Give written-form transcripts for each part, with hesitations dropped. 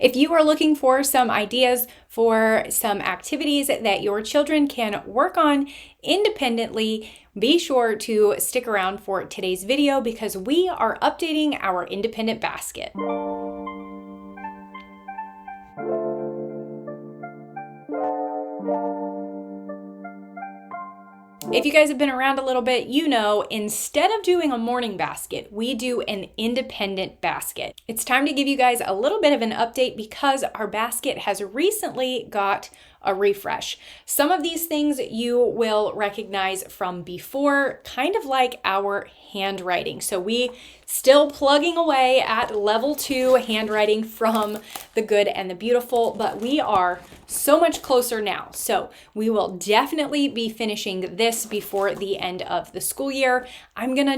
If you are looking for some ideas for some activities that your children can work on independently, be sure to stick around for today's video because we are updating our independent basket. If you guys have been around a little bit, you know, instead of doing a morning basket, we do an independent basket. It's time to give you guys a little bit of an update because our basket has recently got a refresh. Some of these things you will recognize from before, kind of like our handwriting. So we still plugging away at level 2 handwriting from the good and the beautiful, but we are so much closer now. So we will definitely be finishing this before the end of the school year. I'm gonna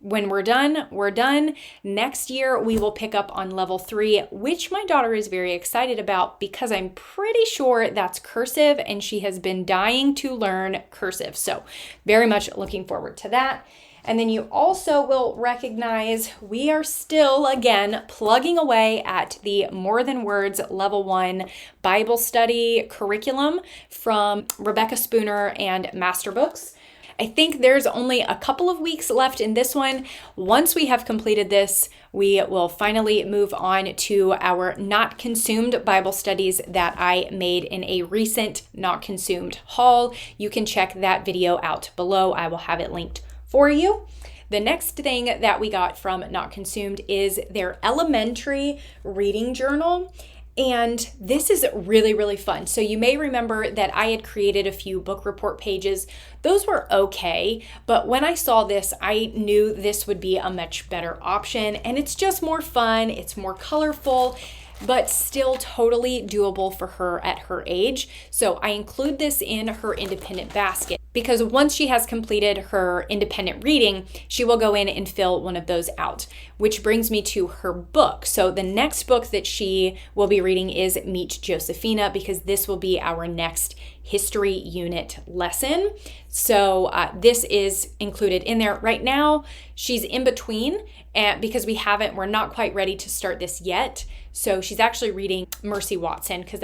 when we're done, we're done. Next year, we will pick up on level 3, which my daughter is very excited about because I'm pretty sure that's cursive and she has been dying to learn cursive. So very much looking forward to that. And then you also will recognize we are still, again, plugging away at the More Than Words Level 1 Bible study curriculum from Rebecca Spooner and Master Books. I think there's only a couple of weeks left in this one. Once we have completed this, we will finally move on to our Not Consumed Bible studies that I made in a recent Not Consumed haul. You can check that video out below. I will have it linked for you. The next thing that we got from Not Consumed is their elementary reading journal. And this is really, really fun. So you may remember that I had created a few book report pages. Those were okay, but when I saw this, I knew this would be a much better option. And it's just more fun, it's more colorful, but still totally doable for her at her age. So I include this in her independent basket because once she has completed her independent reading, she will go in and fill one of those out, which brings me to her book. So the next book that she will be reading is Meet Josephina because this will be our next history unit lesson. So this is included in there. Right now, she's in between and because we're not quite ready to start this yet. So she's actually reading Mercy Watson because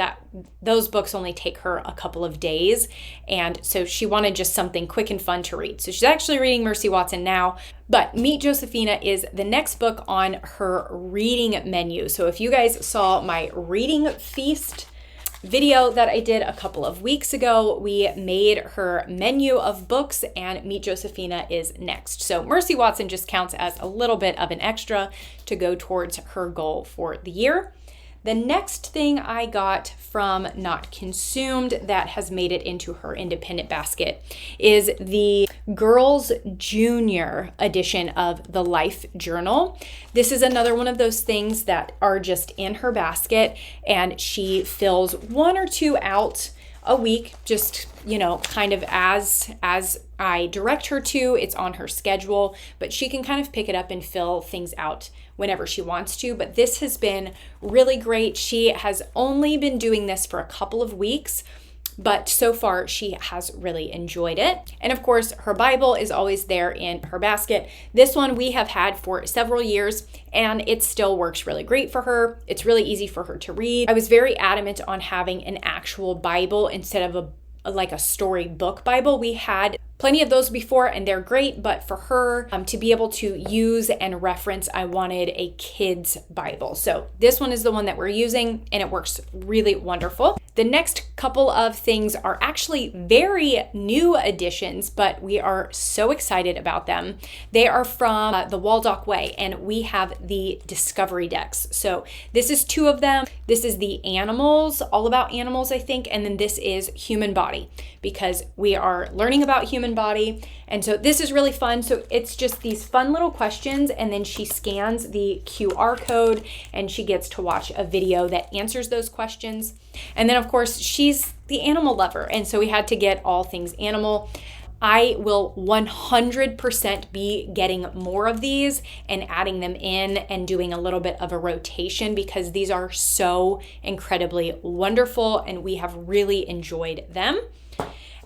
those books only take her a couple of days. And so she wanted just something quick and fun to read. So she's actually reading Mercy Watson now, but Meet Josephina is the next book on her reading menu. So if you guys saw my reading feast video that I did a couple of weeks ago, we made her menu of books and Meet Josephina is next. So Mercy Watson just counts as a little bit of an extra to go towards her goal for the year. The next thing I got from Not Consumed that has made it into her independent basket is the Girls Junior edition of the Life Journal. This is another one of those things that are just in her basket and she fills 1 or 2 out a week, just, kind of as I direct her to. It's on her schedule, but she can kind of pick it up and fill things out whenever she wants to. But this has been really great. She has only been doing this for a couple of weeks, but so far she has really enjoyed it. And of course, her Bible is always there in her basket. This one we have had for several years and it still works really great for her. It's really easy for her to read. I was very adamant on having an actual Bible instead of a storybook Bible. We had plenty of those before and they're great, but for her to be able to use and reference, I wanted a kid's Bible. So this one is the one that we're using and it works really wonderful. The next couple of things are actually very new additions, but we are so excited about them. They are from the Waldock Way and we have the Discovery Decks. So this is 2 of them. This is the animals, all about animals, I think, and then this is human body because we are learning about human body. And so this is really fun. So it's just these fun little questions and then she scans the QR code and she gets to watch a video that answers those questions. And then of course she's the animal lover. And so we had to get all things animal. I will 100% be getting more of these and adding them in and doing a little bit of a rotation because these are so incredibly wonderful and we have really enjoyed them.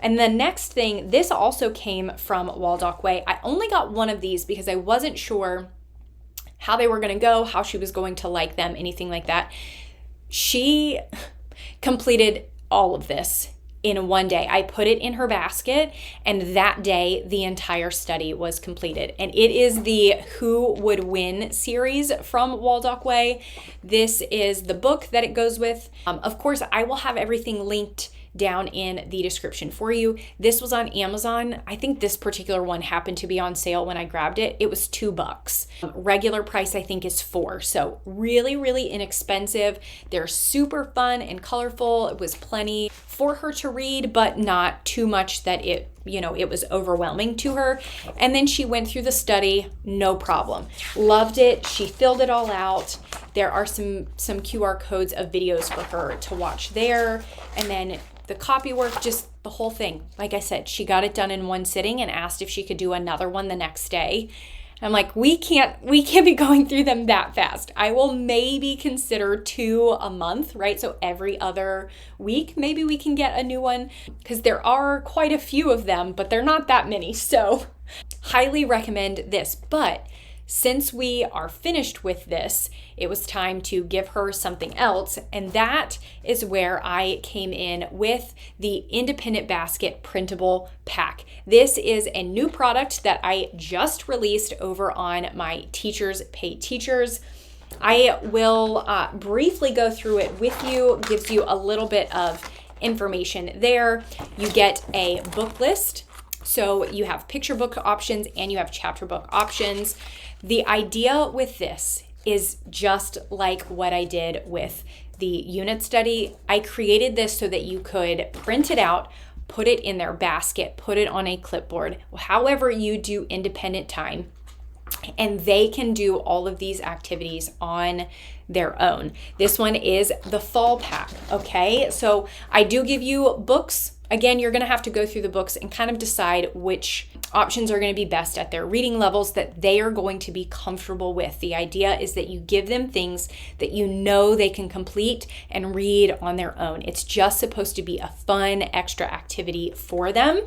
And the next thing, this also came from Waldock Way. I only got one of these because I wasn't sure how they were going to go, how she was going to like them, anything like that. She completed all of this in one day. I put it in her basket, and that day the entire study was completed. And it is the Who Would Win series from Waldock Way. This is the book that it goes with. Of course, I will have everything linked down in the description for you. This was on Amazon. I think this particular one happened to be on sale when I grabbed it. It was $2. Regular price, I think, is $4. So really, really inexpensive. They're super fun and colorful. It was plenty for her to read, but not too much that it was overwhelming to her. And then she went through the study, no problem. Loved it. She filled it all out. There are some QR codes of videos for her to watch there. And then the copy work, just the whole thing. Like I said, she got it done in one sitting and asked if she could do another one the next day. I'm like, we can't be going through them that fast. I will maybe consider 2 a month, right? So every other week, maybe we can get a new one, because there are quite a few of them, but they're not that many. So highly recommend this. But since we are finished with this, it was time to give her something else. And that is where I came in with the Independent Basket Printable Pack. This is a new product that I just released over on my Teachers Pay Teachers. I will briefly go through it with you, gives you a little bit of information there. You get a book list. So you have picture book options and you have chapter book options. The idea with this is just like what I did with the unit study. I created this so that you could print it out, put it in their basket, put it on a clipboard, however you do independent time, and they can do all of these activities on their own. This one is the fall pack, okay? So I do give you books. Again, you're gonna have to go through the books and kind of decide which options are gonna be best at their reading levels that they are going to be comfortable with. The idea is that you give them things that you know they can complete and read on their own. It's just supposed to be a fun extra activity for them.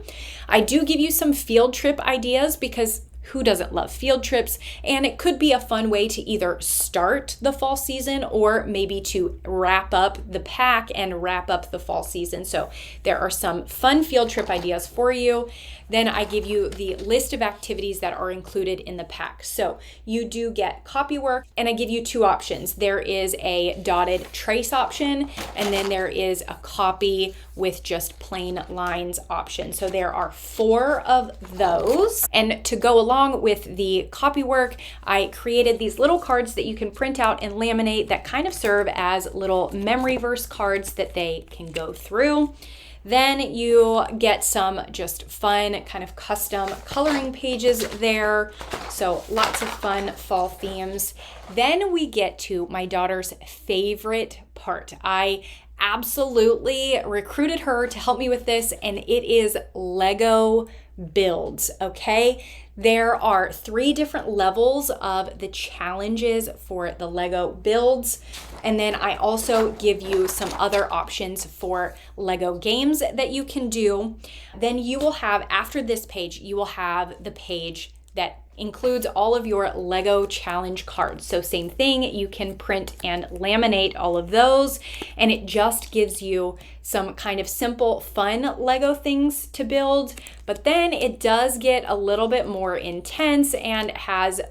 I do give you some field trip ideas because who doesn't love field trips? And it could be a fun way to either start the fall season or maybe to wrap up the pack and wrap up the fall season. So there are some fun field trip ideas for you. Then I give you the list of activities that are included in the pack. So you do get copy work, and I give you 2 options. There is a dotted trace option, and then there is a copy with just plain lines option. So there are 4 of those. And to go along with the copy work, I created these little cards that you can print out and laminate that kind of serve as little memory verse cards that they can go through. Then you get some just fun kind of custom coloring pages there. So lots of fun fall themes. Then we get to my daughter's favorite part. I absolutely recruited her to help me with this, and it is Lego builds, okay? There are 3 different levels of the challenges for the Lego builds. And then I also give you some other options for Lego games that you can do. Then you will have, after this page, you will have the page that includes all of your Lego challenge cards. So same thing, you can print and laminate all of those, and it just gives you some kind of simple, fun Lego things to build. But then it does get a little bit more intense and has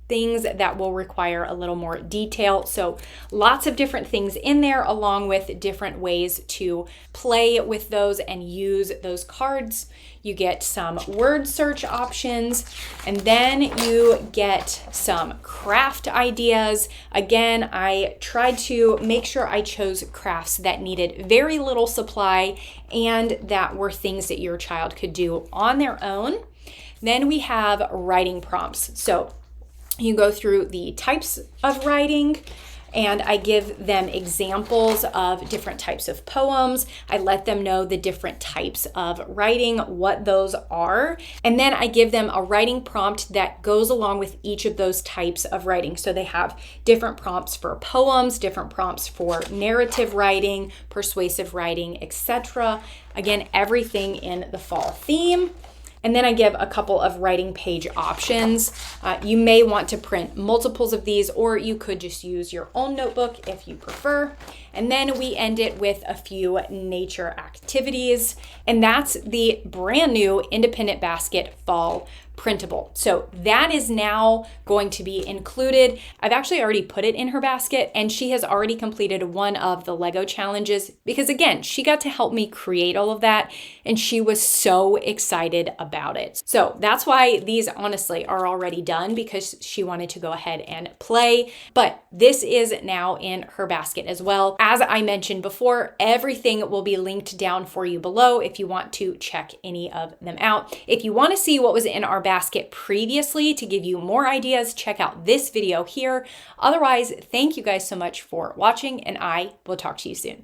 things that will require a little more detail. So lots of different things in there, along with different ways to play with those and use those cards. You get some word search options, and then you get some craft ideas. Again, I tried to make sure I chose crafts that needed very little supply and that were things that your child could do on their own. Then we have writing prompts. So you go through the types of writing, and I give them examples of different types of poems. I let them know the different types of writing, what those are, and then I give them a writing prompt that goes along with each of those types of writing. So they have different prompts for poems, different prompts for narrative writing, persuasive writing, etc. Again, everything in the fall theme. And then I give a couple of writing page options. You may want to print multiples of these, or you could just use your own notebook if you prefer. And then we end it with a few nature activities. And that's the brand new Independent Basket Fall printable. So that is now going to be included. I've actually already put it in her basket, and she has already completed one of the Lego challenges because, again, she got to help me create all of that, and she was so excited about it. So that's why these honestly are already done, because she wanted to go ahead and play. But this is now in her basket as well. As I mentioned before, everything will be linked down for you below if you want to check any of them out. If you want to see what was in our basket previously to give you more ideas, check out this video here. Otherwise, thank you guys so much for watching, and I will talk to you soon.